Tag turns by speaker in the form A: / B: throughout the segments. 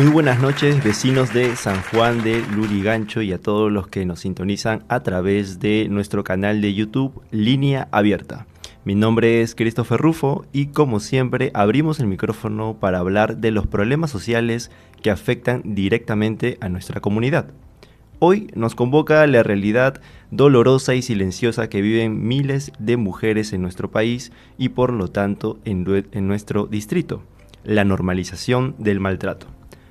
A: Muy buenas noches, vecinos de San Juan de Lurigancho y a todos los que nos sintonizan a través de nuestro canal de YouTube Línea Abierta. Mi nombre es Christopher Rufo y como siempre abrimos el micrófono para hablar de los problemas sociales que afectan directamente a nuestra comunidad. Hoy nos convoca la realidad dolorosa y silenciosa que viven miles de mujeres en nuestro país y por lo tanto en nuestro distrito, la normalización del maltrato.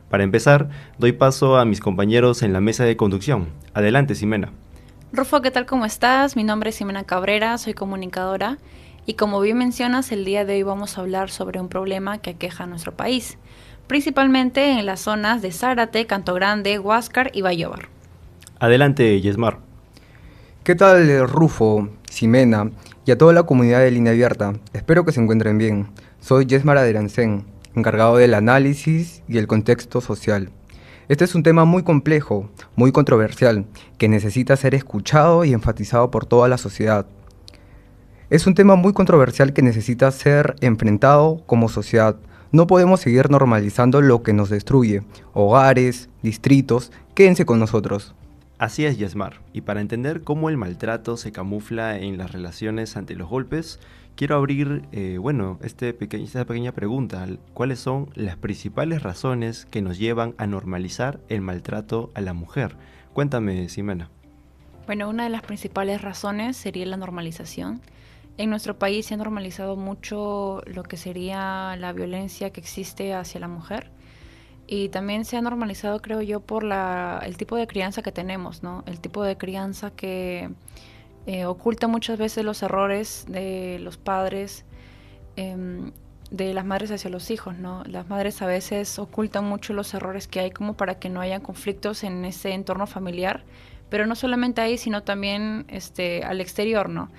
A: Para empezar, doy paso a mis compañeros en la mesa de conducción. Adelante, Ximena.
B: Rufo, ¿qué tal? ¿Cómo estás? Mi nombre es Ximena Cabrera, soy comunicadora y como bien mencionas, el día de hoy vamos a hablar sobre un problema que aqueja a nuestro país, principalmente en las zonas de Zárate, Canto Grande, Huáscar y Vallobar.
A: Adelante, Yesmar.
C: ¿Qué tal, Rufo, Ximena y a toda la comunidad de Línea Abierta? Espero que se encuentren bien. Soy Yesmar Aderancén, encargado del análisis y el contexto social. Este es un tema muy complejo, muy controversial, que necesita ser escuchado y enfatizado por toda la sociedad. Es un tema muy controversial que necesita ser enfrentado como sociedad. No podemos seguir normalizando lo que nos destruye. Hogares, distritos, quédense con nosotros.
A: Así es, Yesmar. Y para entender cómo el maltrato se camufla en las relaciones ante los golpes, quiero abrir, esta pequeña pregunta. ¿Cuáles son las principales razones que nos llevan a normalizar el maltrato a la mujer? Cuéntame, Ximena.
B: Bueno, una de las principales razones sería la normalización. En nuestro país se ha normalizado mucho lo que sería la violencia que existe hacia la mujer. Y también se ha normalizado, creo yo, por el tipo de crianza que tenemos, ¿no? El tipo de crianza que oculta muchas veces los errores de los padres, de las madres hacia los hijos, ¿no? Las madres a veces ocultan mucho los errores que hay como para que no haya conflictos en ese entorno familiar, pero no solamente ahí, sino también al exterior, ¿no?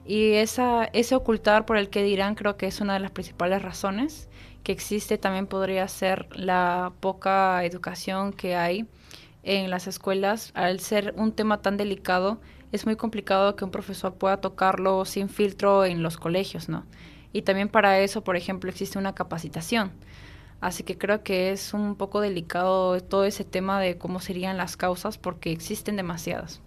B: Y ese ocultar por el que dirán creo que es una de las principales razones que existe. También podría ser la poca educación que hay en las escuelas. Al ser un tema tan delicado, es muy complicado que un profesor pueda tocarlo sin filtro en los colegios, ¿no? Y también para eso, por ejemplo, existe una capacitación. Así que creo que es un poco delicado todo ese tema de cómo serían las causas, porque existen demasiadas.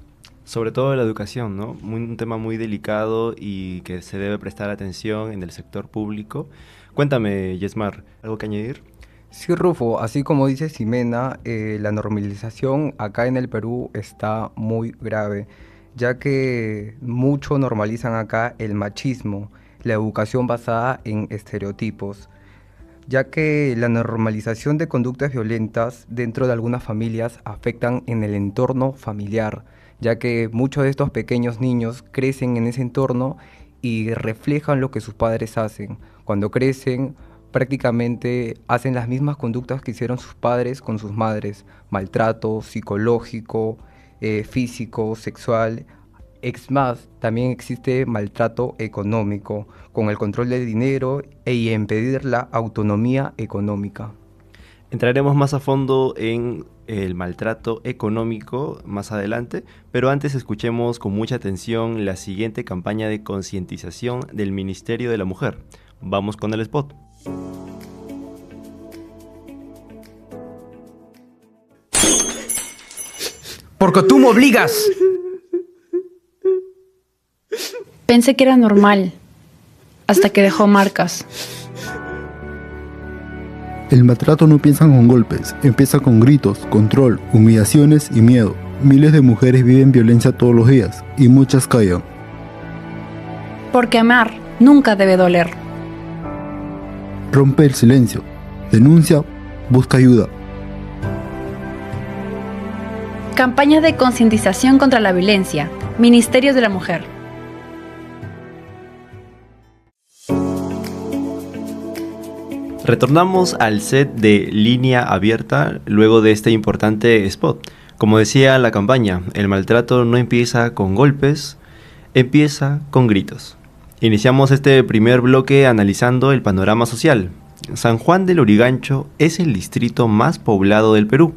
A: Sobre todo la educación, ¿no? Un tema muy delicado y que se debe prestar atención en el sector público. Cuéntame, Yesmar, ¿algo que añadir?
C: Sí, Rufo, así como dice Ximena, la normalización acá en el Perú está muy grave, ya que mucho normalizan acá el machismo, la educación basada en estereotipos, ya que la normalización de conductas violentas dentro de algunas familias afectan en el entorno familiar, ya que muchos de estos pequeños niños crecen en ese entorno y reflejan lo que sus padres hacen. Cuando crecen, prácticamente hacen las mismas conductas que hicieron sus padres con sus madres: maltrato psicológico, físico, sexual. Es más, también existe maltrato económico, con el control del dinero y impedir la autonomía económica.
A: Entraremos más a fondo en el maltrato económico más adelante, pero antes escuchemos con mucha atención la siguiente campaña de concientización del Ministerio de la Mujer. Vamos con el spot.
D: Porque tú me obligas.
B: Pensé que era normal, hasta que dejó marcas.
E: El maltrato no empieza con golpes, empieza con gritos, control, humillaciones y miedo. Miles de mujeres viven violencia todos los días y muchas callan.
B: Porque amar nunca debe doler.
E: Rompe el silencio, denuncia, busca ayuda.
B: Campaña de concientización contra la violencia. Ministerio de la Mujer.
A: Retornamos al set de Línea Abierta luego de este importante spot. Como decía la campaña, el maltrato no empieza con golpes, empieza con gritos. Iniciamos este primer bloque analizando el panorama social. San Juan de Lurigancho es el distrito más poblado del Perú,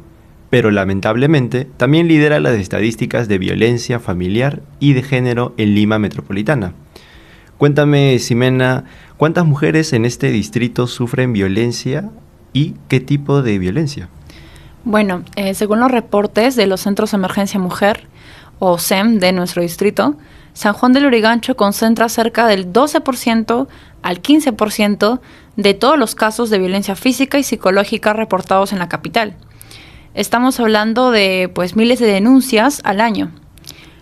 A: pero lamentablemente también lidera las estadísticas de violencia familiar y de género en Lima metropolitana. Cuéntame, Ximena, ¿cuántas mujeres en este distrito sufren violencia y qué tipo de violencia?
B: Bueno, según los reportes de los Centros de Emergencia Mujer, o CEM, de nuestro distrito, San Juan del Lurigancho concentra cerca del 12% al 15% de todos los casos de violencia física y psicológica reportados en la capital. Estamos hablando de miles de denuncias al año.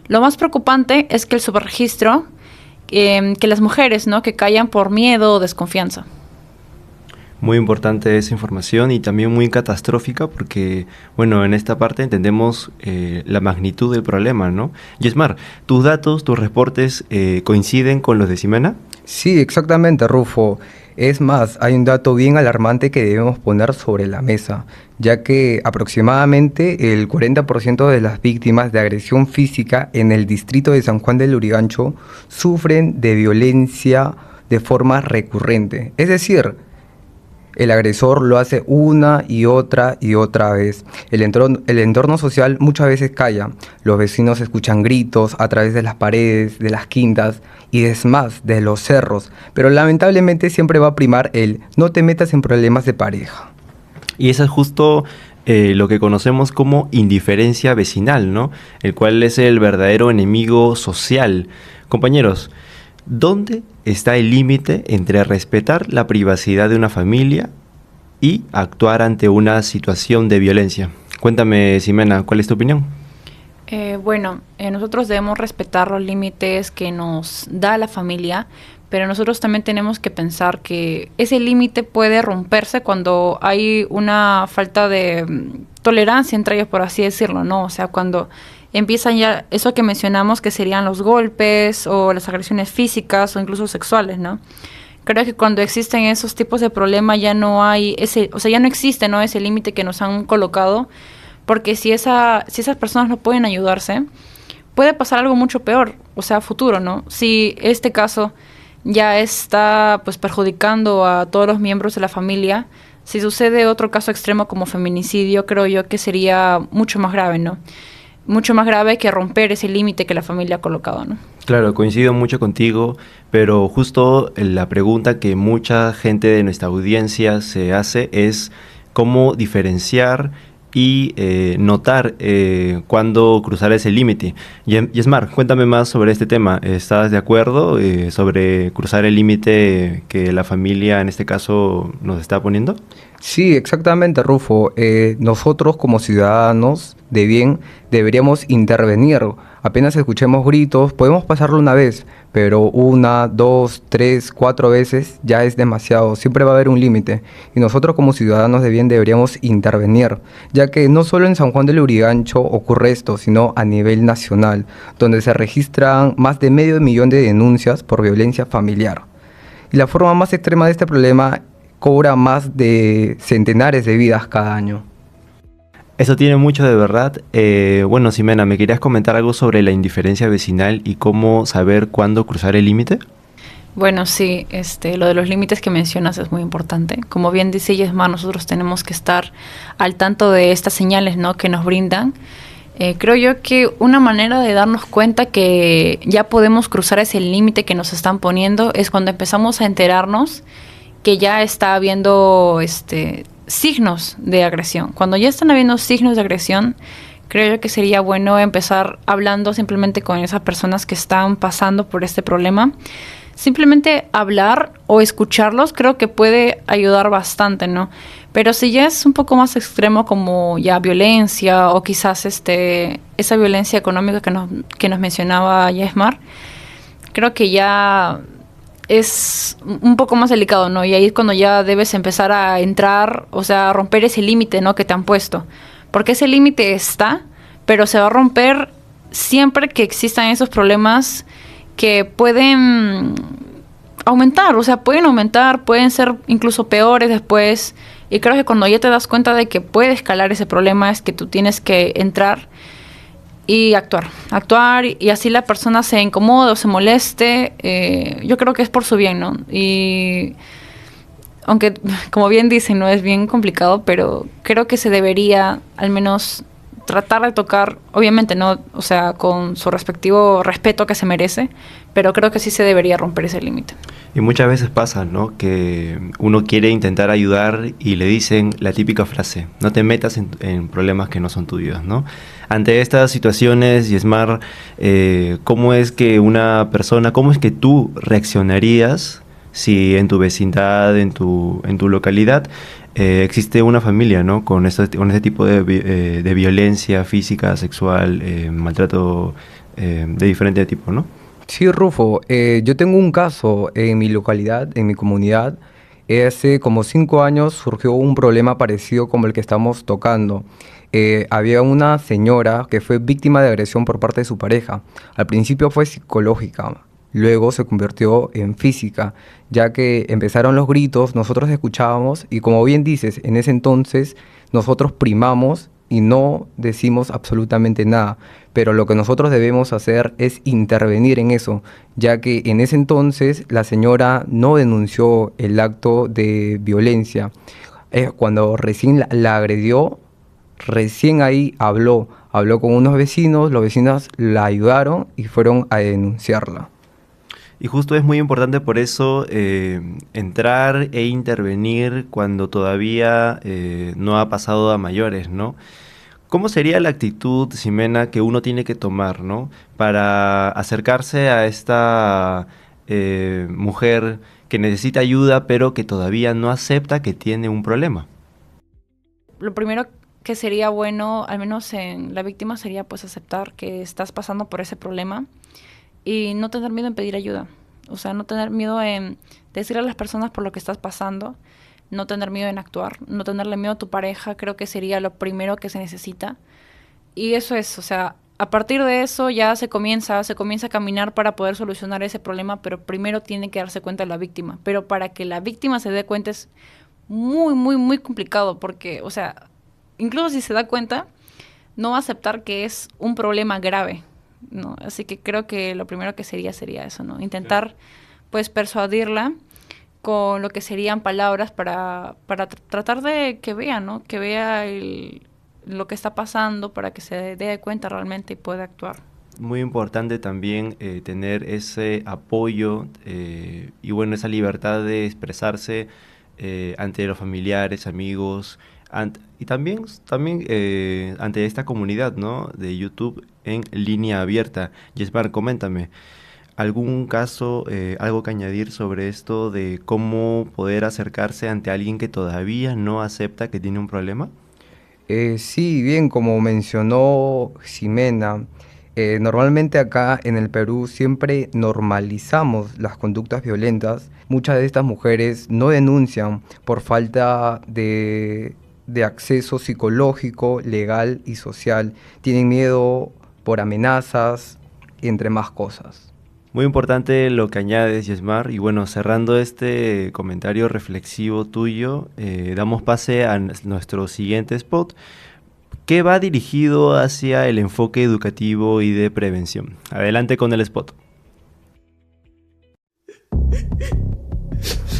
B: Lo más preocupante es que el subregistro, que las mujeres, ¿no?, que callan por miedo o desconfianza.
A: Muy importante esa información y también muy catastrófica porque, bueno, en esta parte entendemos la magnitud del problema, ¿no? Yesmar, ¿tus datos, tus reportes coinciden con los de Ximena?
C: Sí, exactamente, Rufo. Es más, hay un dato bien alarmante que debemos poner sobre la mesa, ya que aproximadamente el 40% de las víctimas de agresión física en el distrito de San Juan del Lurigancho sufren de violencia de forma recurrente. Es decir, el agresor lo hace una y otra vez. El entorno social muchas veces calla. Los vecinos escuchan gritos a través de las paredes, de las quintas y es más, de los cerros. Pero lamentablemente siempre va a primar el no te metas en problemas de pareja.
A: Y eso es justo lo que conocemos como indiferencia vecinal, ¿no? El cual es el verdadero enemigo social. Compañeros, ¿dónde está el límite entre respetar la privacidad de una familia y actuar ante una situación de violencia? Cuéntame, Ximena, ¿cuál es tu opinión?
B: Nosotros debemos respetar los límites que nos da la familia, pero nosotros también tenemos que pensar que ese límite puede romperse cuando hay una falta de tolerancia entre ellos, por así decirlo, ¿no? O sea, cuando empiezan ya eso que mencionamos, que serían los golpes o las agresiones físicas o incluso sexuales, ¿no? Creo que cuando existen esos tipos de problemas ya no hay ya no existe, ¿no?, ese límite que nos han colocado, porque si esas personas no pueden ayudarse, puede pasar algo mucho peor, o sea, futuro, ¿no? Si este caso ya está perjudicando a todos los miembros de la familia, si sucede otro caso extremo como feminicidio, creo yo que sería mucho más grave, ¿no? Mucho más grave que romper ese límite que la familia ha colocado, ¿no?
A: Claro, coincido mucho contigo, pero justo la pregunta que mucha gente de nuestra audiencia se hace es cómo diferenciar y notar cuándo cruzar ese límite. Yesmar, cuéntame más sobre este tema. ¿Estás de acuerdo sobre cruzar el límite que la familia en este caso nos está poniendo?
C: Sí, exactamente, Rufo. Nosotros como ciudadanos de bien deberíamos intervenir. Apenas escuchemos gritos, podemos pasarlo una vez, pero 1, 2, 3, 4 veces ya es demasiado. Siempre va a haber un límite y nosotros como ciudadanos de bien deberíamos intervenir, ya que no solo en San Juan del Lurigancho ocurre esto, sino a nivel nacional, donde se registran más de 500.000 de denuncias por violencia familiar. Y la forma más extrema de este problema cobra más de centenares de vidas cada año.
A: Eso tiene mucho de verdad. Bueno, Ximena, ¿me querías comentar algo sobre la indiferencia vecinal y cómo saber cuándo cruzar el límite?
B: Bueno, sí, lo de los límites que mencionas es muy importante. Como bien dice Yesmar, nosotros tenemos que estar al tanto de estas señales, ¿no?, que nos brindan. Creo yo que una manera de darnos cuenta que ya podemos cruzar ese límite que nos están poniendo es cuando empezamos a enterarnos que ya está habiendo signos de agresión. Cuando ya están habiendo signos de agresión, creo yo que sería bueno empezar hablando simplemente con esas personas que están pasando por este problema. Simplemente hablar o escucharlos creo que puede ayudar bastante, ¿no? Pero si ya es un poco más extremo, como ya violencia o quizás esa violencia económica que nos mencionaba Yesmar, creo que ya es un poco más delicado, ¿no? Y ahí es cuando ya debes empezar a entrar, o sea, a romper ese límite, ¿no?, que te han puesto. Porque ese límite está, pero se va a romper siempre que existan esos problemas que pueden aumentar, o sea, pueden ser incluso peores después. Y creo que cuando ya te das cuenta de que puede escalar ese problema es que tú tienes que entrar y actuar y así la persona se incomode o se moleste. Yo creo que es por su bien, ¿no? Y aunque, como bien dicen, no es bien complicado, pero creo que se debería al menos tratar de tocar, obviamente no, o sea, con su respectivo respeto que se merece, pero creo que sí se debería romper ese límite.
A: Y muchas veces pasa, ¿no? Que uno quiere intentar ayudar y le dicen la típica frase, no te metas en problemas que no son tuyos, ¿no? Ante estas situaciones, Yesmar, ¿cómo es que una persona, cómo es que tú reaccionarías si en tu vecindad, en tu localidad, existe una familia, ¿no? Con este tipo de violencia física, sexual, maltrato de diferente tipo, ¿no?
C: Sí, Rufo, yo tengo un caso en mi localidad, en mi comunidad. Hace como 5 años surgió un problema parecido como el que estamos tocando. Había una señora que fue víctima de agresión por parte de su pareja. Al principio fue psicológica, luego se convirtió en física, ya que empezaron los gritos, nosotros escuchábamos y como bien dices, en ese entonces nosotros primamos y no decimos absolutamente nada, pero lo que nosotros debemos hacer es intervenir en eso, ya que en ese entonces la señora no denunció el acto de violencia. Cuando recién la agredió, recién ahí habló con unos vecinos, los vecinos la ayudaron y fueron a denunciarla.
A: Y justo es muy importante por eso entrar e intervenir cuando todavía no ha pasado a mayores, ¿no? ¿Cómo sería la actitud, Ximena, que uno tiene que tomar, ¿no? Para acercarse a esta mujer que necesita ayuda, pero que todavía no acepta que tiene un problema?
B: Lo primero que sería bueno, al menos en la víctima, sería pues aceptar que estás pasando por ese problema y no tener miedo en pedir ayuda. O sea, no tener miedo en decirle a las personas por lo que estás pasando, no tener miedo en actuar, no tenerle miedo a tu pareja, creo que sería lo primero que se necesita. Y eso es, o sea, a partir de eso ya se comienza a caminar para poder solucionar ese problema, pero primero tiene que darse cuenta la víctima. Pero para que la víctima se dé cuenta es muy, muy, muy complicado, porque, o sea, incluso si se da cuenta, no va a aceptar que es un problema grave, ¿no? Así que creo que lo primero que sería eso, ¿no? Intentar, pues, persuadirla con lo que serían palabras para tratar de que vea, ¿no? Que vea lo que está pasando para que se dé cuenta realmente y pueda actuar.
A: Muy importante también tener ese apoyo y bueno, esa libertad de expresarse ante los familiares, amigos, y también ante esta comunidad, ¿no? De YouTube en línea abierta. Yesmar, coméntame, ¿algún caso, algo que añadir sobre esto de cómo poder acercarse ante alguien que todavía no acepta que tiene un problema?
C: Sí, bien, como mencionó Ximena, normalmente acá en el Perú siempre normalizamos las conductas violentas. Muchas de estas mujeres no denuncian por falta de acceso psicológico, legal y social. Tienen miedo por amenazas, entre más cosas.
A: Muy importante lo que añades, Yesmar. Y bueno, cerrando este comentario reflexivo tuyo, damos pase a nuestro siguiente spot, que va dirigido hacia el enfoque educativo y de prevención. Adelante con el spot.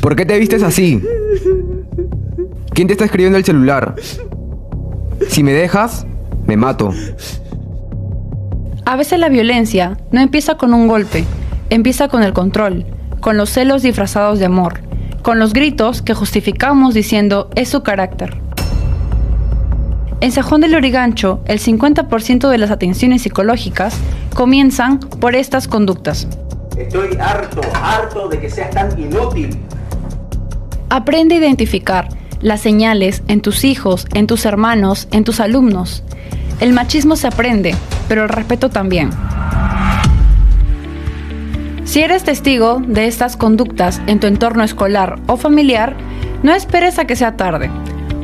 D: ¿Por qué te vistes así? ¿Quién te está escribiendo el celular? Si me dejas, me mato.
B: A veces la violencia no empieza con un golpe, empieza con el control, con los celos disfrazados de amor, con los gritos que justificamos diciendo es su carácter. En San Juan de Lurigancho, el 50% de las atenciones psicológicas comienzan por estas conductas.
F: Estoy harto de que seas tan inútil.
B: Aprende a identificar las señales en tus hijos, en tus hermanos, en tus alumnos. El machismo se aprende, pero el respeto también. Si eres testigo de estas conductas en tu entorno escolar o familiar, no esperes a que sea tarde.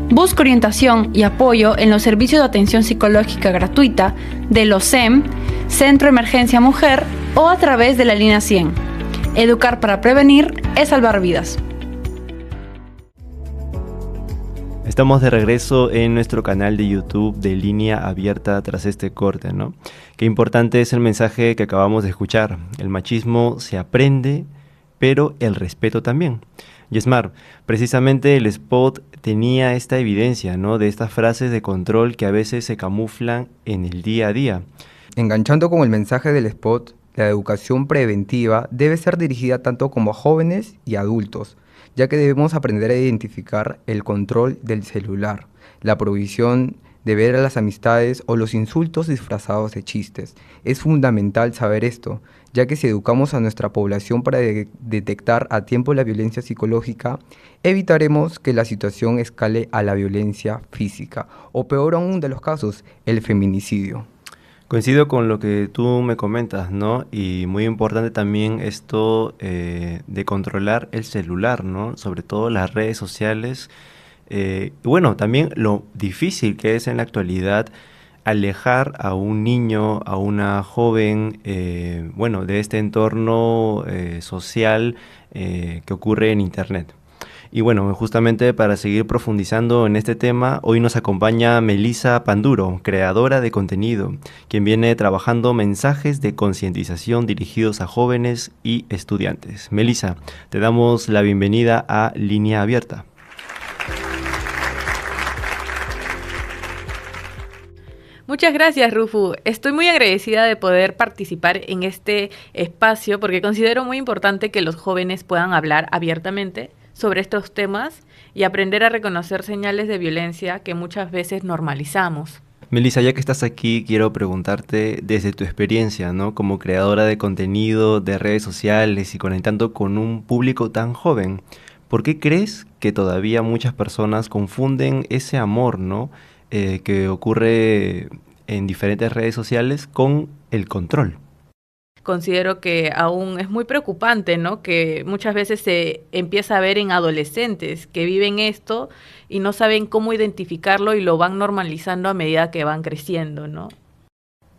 B: Busca orientación y apoyo en los servicios de atención psicológica gratuita de los CEM, Centro de Emergencia Mujer, o a través de la línea 100. Educar para prevenir es salvar vidas.
A: Estamos de regreso en nuestro canal de YouTube de Línea Abierta tras este corte, ¿no? Qué importante es el mensaje que acabamos de escuchar. El machismo se aprende, pero el respeto también. Yesmar, precisamente el spot tenía esta evidencia, ¿no? De estas frases de control que a veces se camuflan en el día a día.
C: Enganchando con el mensaje del spot, la educación preventiva debe ser dirigida tanto como a jóvenes y adultos, ya que debemos aprender a identificar el control del celular, la prohibición de ver a las amistades o los insultos disfrazados de chistes. Es fundamental saber esto, ya que si educamos a nuestra población para detectar a tiempo la violencia psicológica, evitaremos que la situación escale a la violencia física, o peor aún de los casos, el feminicidio.
A: Coincido con lo que tú me comentas, ¿no? Y muy importante también esto de controlar el celular, ¿no? Sobre todo las redes sociales. Y bueno, también lo difícil que es en la actualidad alejar a un niño, a una joven, bueno, de este entorno social que ocurre en Internet. Y bueno, justamente para seguir profundizando en este tema, hoy nos acompaña Melissa Panduro, creadora de contenido, quien viene trabajando mensajes de concientización dirigidos a jóvenes y estudiantes. Melissa, te damos la bienvenida a Línea Abierta.
G: Muchas gracias, Rufu. Estoy muy agradecida de poder participar en este espacio porque considero muy importante que los jóvenes puedan hablar abiertamente sobre estos temas y aprender a reconocer señales de violencia que muchas veces normalizamos.
A: Melissa, ya que estás aquí, quiero preguntarte desde tu experiencia, ¿no? Como creadora de contenido, de redes sociales y conectando con un público tan joven, ¿por qué crees que todavía muchas personas confunden ese amor, ¿no? Que ocurre en diferentes redes sociales con el control?
G: Considero que aún es muy preocupante, ¿no? Que muchas veces se empieza a ver en adolescentes que viven esto y no saben cómo identificarlo y lo van normalizando a medida que van creciendo, ¿no?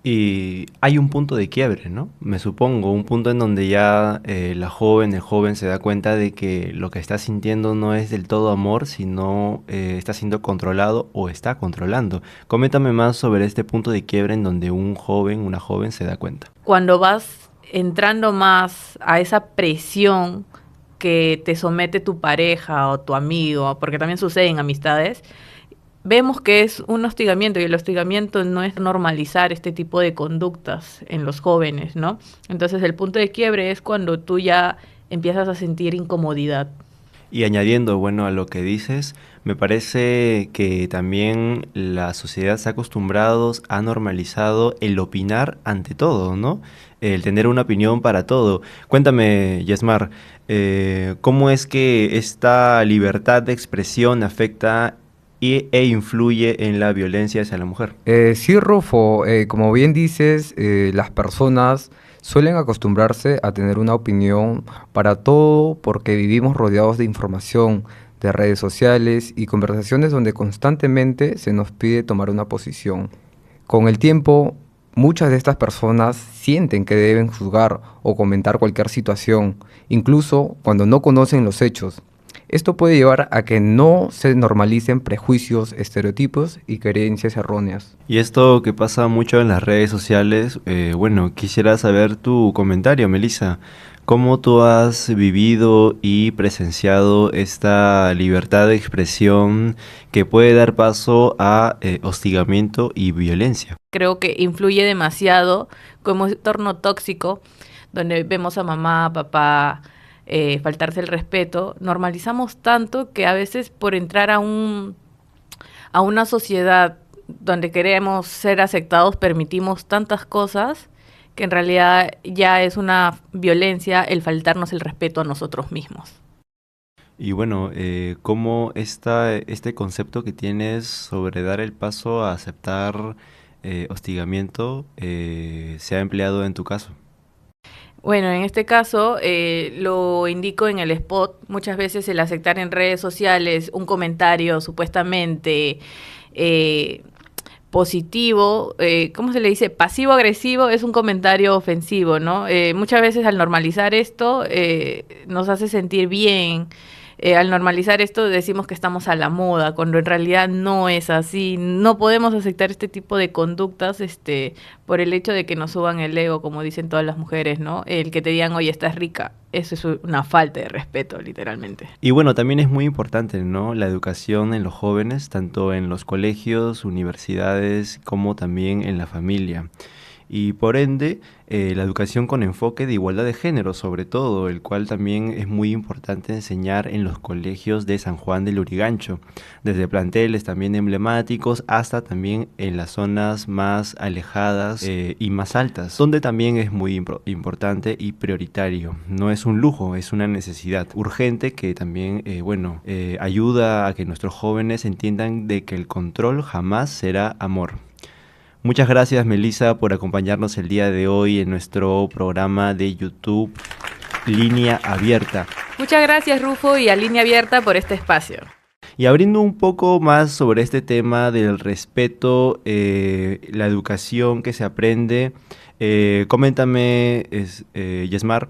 A: Y hay un punto de quiebre, ¿no? Me supongo, un punto en donde ya el joven se da cuenta de que lo que está sintiendo no es del todo amor, sino está siendo controlado o está controlando. Coméntame más sobre este punto de quiebre en donde un joven, una joven se da cuenta.
G: Cuando vas entrando más a esa presión que te somete tu pareja o tu amigo, porque también sucede en amistades, vemos que es un hostigamiento y el hostigamiento no es normalizar este tipo de conductas en los jóvenes, ¿no? Entonces el punto de quiebre es cuando tú ya empiezas a sentir incomodidad.
A: Y añadiendo, bueno, a lo que dices, me parece que también la sociedad se ha acostumbrado, ha normalizado el opinar ante todo, ¿no? El tener una opinión para todo. Cuéntame, Yesmar, ¿cómo es que esta libertad de expresión afecta e influye en la violencia hacia la mujer?
C: Sí, Rufo, como bien dices, las personas suelen acostumbrarse a tener una opinión para todo porque vivimos rodeados de información, de redes sociales y conversaciones donde constantemente se nos pide tomar una posición. Con el tiempo, muchas de estas personas sienten que deben juzgar o comentar cualquier situación, incluso cuando no conocen los hechos. Esto puede llevar a que no se normalicen prejuicios, estereotipos y creencias erróneas.
A: Y esto que pasa mucho en las redes sociales, bueno, quisiera saber tu comentario, Melissa. ¿Cómo tú has vivido y presenciado esta libertad de expresión que puede dar paso a hostigamiento y violencia?
G: Creo que influye demasiado como un entorno tóxico donde vemos a mamá, papá, faltarse el respeto, normalizamos tanto que a veces por entrar a una sociedad donde queremos ser aceptados permitimos tantas cosas que en realidad ya es una violencia el faltarnos el respeto a nosotros mismos.
A: Y bueno, ¿cómo este concepto que tienes sobre dar el paso a aceptar hostigamiento se ha empleado en tu caso?
G: Bueno, en este caso lo indico en el spot. Muchas veces el aceptar en redes sociales un comentario supuestamente positivo, ¿cómo se le dice? Pasivo-agresivo es un comentario ofensivo, ¿no? Muchas veces al normalizar esto nos hace sentir bien, al normalizar esto decimos que estamos a la moda, cuando en realidad no es así. No podemos aceptar este tipo de conductas por el hecho de que nos suban el ego, como dicen todas las mujeres, ¿no? El que te digan, oye, estás rica, eso es una falta de respeto, literalmente.
A: Y bueno, también es muy importante, ¿no? La educación en los jóvenes, tanto en los colegios, universidades, como también en la familia. Y por ende, la educación con enfoque de igualdad de género, sobre todo, el cual también es muy importante enseñar en los colegios de San Juan del Lurigancho, desde planteles también emblemáticos hasta también en las zonas más alejadas y más altas, donde también es muy importante y prioritario. No es un lujo, es una necesidad urgente que también, ayuda a que nuestros jóvenes entiendan de que el control jamás será amor. Muchas gracias, Melissa, por acompañarnos el día de hoy en nuestro programa de YouTube Línea Abierta.
G: Muchas gracias, Rufo, y a Línea Abierta por este espacio.
A: Y abriendo un poco más sobre este tema del respeto, la educación que se aprende, coméntame, Yesmar,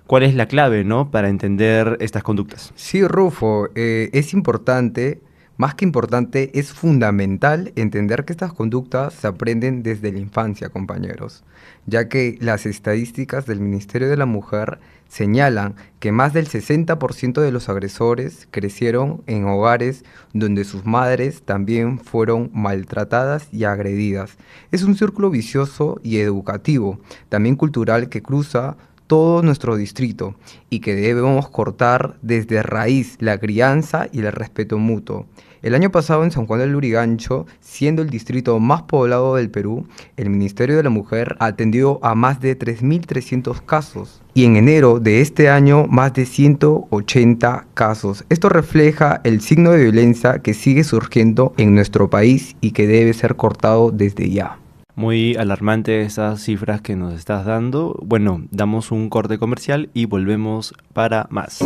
A: ¿cuál es la clave, ¿no?, para entender estas conductas?
C: Sí, Rufo, es importante. Más que importante, es fundamental entender que estas conductas se aprenden desde la infancia, compañeros, ya que las estadísticas del Ministerio de la Mujer señalan que más del 60% de los agresores crecieron en hogares donde sus madres también fueron maltratadas y agredidas. Es un círculo vicioso y educativo, también cultural, que cruza todo nuestro distrito y que debemos cortar desde raíz: la crianza y el respeto mutuo. El año pasado, en San Juan del Lurigancho, siendo el distrito más poblado del Perú, el Ministerio de la Mujer atendió a más de 3.300 casos y en enero de este año más de 180 casos. Esto refleja el signo de violencia que sigue surgiendo en nuestro país y que debe ser cortado desde ya.
A: Muy alarmante esas cifras que nos estás dando. Bueno, damos un corte comercial y volvemos para más.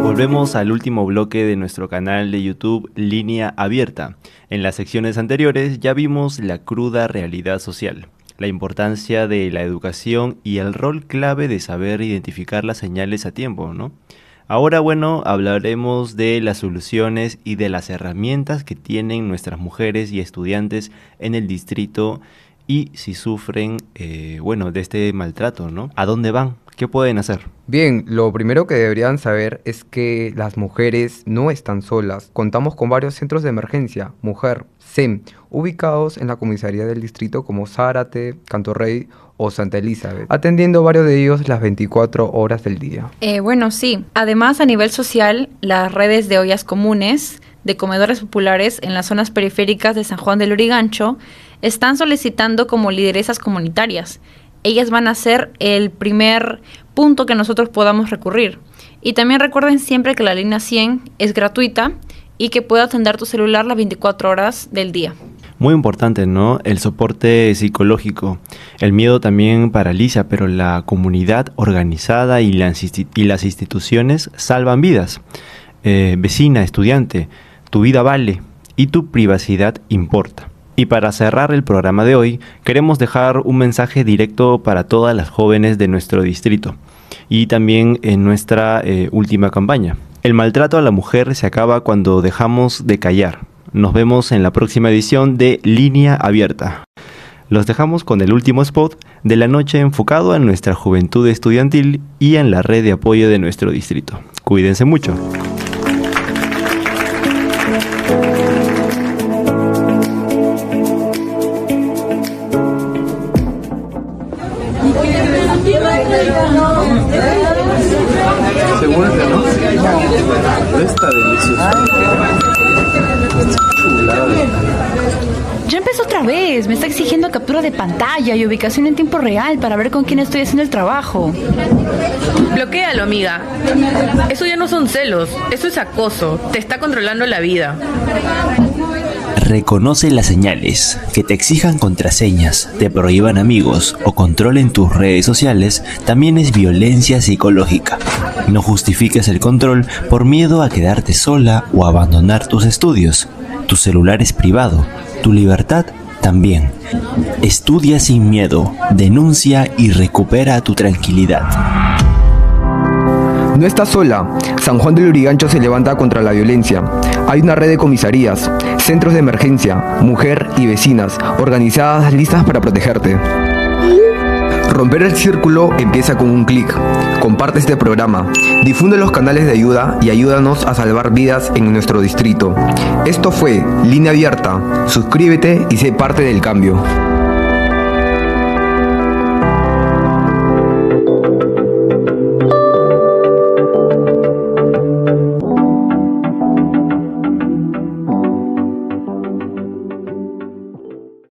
A: Volvemos al último bloque de nuestro canal de YouTube Línea Abierta. En las secciones anteriores ya vimos la cruda realidad social, la importancia de la educación y el rol clave de saber identificar las señales a tiempo, ¿no? Ahora, hablaremos de las soluciones y de las herramientas que tienen nuestras mujeres y estudiantes en el distrito y si sufren, de este maltrato, ¿no? ¿A dónde van? ¿Qué pueden hacer?
C: Bien, lo primero que deberían saber es que las mujeres no están solas. Contamos con varios centros de emergencia, Mujer, SEM, ubicados en la comisaría del distrito como Zárate, Cantorrey o Santa Elizabeth, atendiendo varios de ellos las 24 horas del día.
B: Sí. Además, a nivel social, las redes de ollas comunes, de comedores populares en las zonas periféricas de San Juan del Lurigancho, están solicitando como lideresas comunitarias. Ellas van a ser el primer punto que nosotros podamos recurrir. Y también recuerden siempre que la línea 100 es gratuita y que puede atender tu celular las 24 horas del día.
A: Muy importante, ¿no? El soporte psicológico. El miedo también paraliza, pero la comunidad organizada y las instituciones salvan vidas. Vecina, estudiante, tu vida vale y tu privacidad importa. Y para cerrar el programa de hoy, queremos dejar un mensaje directo para todas las jóvenes de nuestro distrito y también en nuestra última campaña. El maltrato a la mujer se acaba cuando dejamos de callar. Nos vemos en la próxima edición de Línea Abierta. Los dejamos con el último spot de la noche enfocado en nuestra juventud estudiantil y en la red de apoyo de nuestro distrito. Cuídense mucho.
E: Seguro que no. Está delicioso.
B: Ya empezó otra vez. Me está exigiendo captura de pantalla y ubicación en tiempo real para ver con quién estoy haciendo el trabajo.
G: Bloquéalo, amiga. Eso ya no son celos, eso es acoso. Te está controlando la vida.
H: Reconoce las señales. Que te exijan contraseñas, te prohíban amigos o controlen tus redes sociales también es violencia psicológica. No justifiques el control por miedo a quedarte sola o abandonar tus estudios. Tu celular es privado. Tu libertad también. Estudia sin miedo, denuncia y recupera tu tranquilidad.
D: No estás sola. San Juan de Lurigancho se levanta contra la violencia. Hay una red de comisarías, centros de emergencia, mujer y vecinas, organizadas listas para protegerte. Romper el círculo empieza con un clic. Comparte este programa, difunde los canales de ayuda y ayúdanos a salvar vidas en nuestro distrito. Esto fue Línea Abierta. Suscríbete y sé parte del cambio.